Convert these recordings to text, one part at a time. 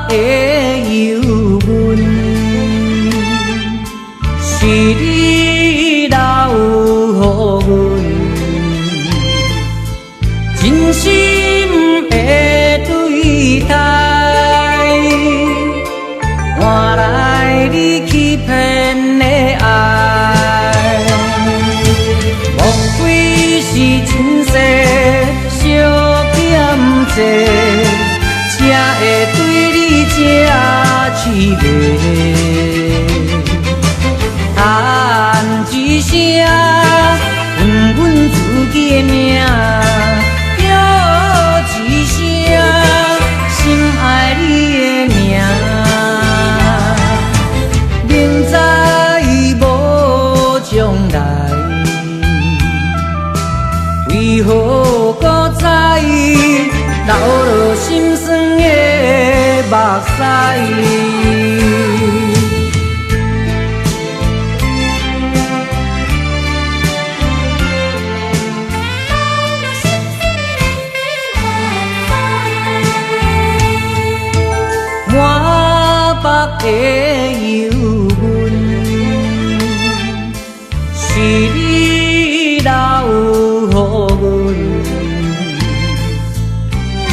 的忧闷，是你留予阮，真心的对待，换来你欺骗的爱，莫非是前世小欠债？才会对你这凄迷，叹一声，恨阮自己的命，叫一声，心爱你的名，明知无将来，为何搁再流落心酸的目屎？满腹的忧闷，是你留予阮，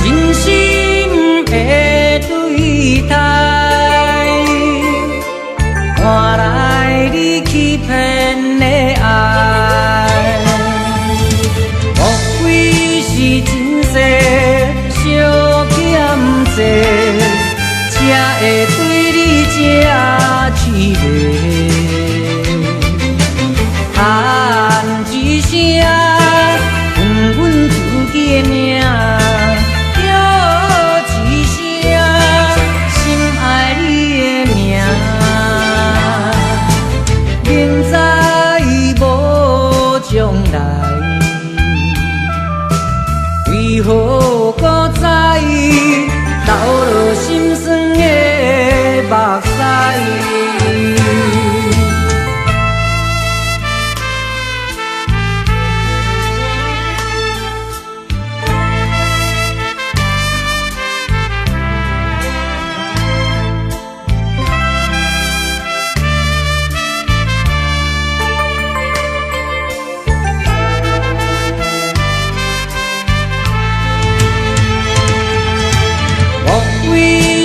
真心的对待，换来你欺骗的爱，莫非是前世小欠债？才会对你这凄迷，叹一声，恨阮自己的命，叫一声，心爱你的名，明知无将来，为何搁再流落心酸的目屎？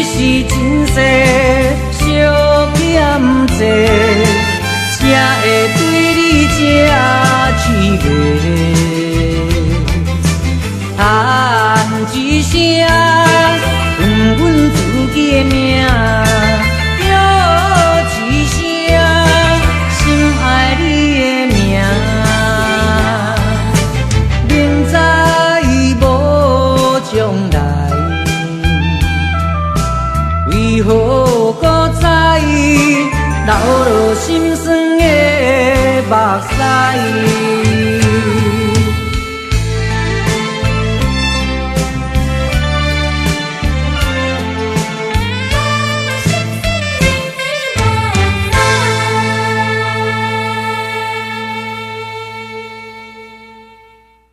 是前世小欠债，才会对你这凄迷，叹一声，恨阮自己的命，叫一声，心爱你的名，明知无将来，为何搁再流落心酸的目屎？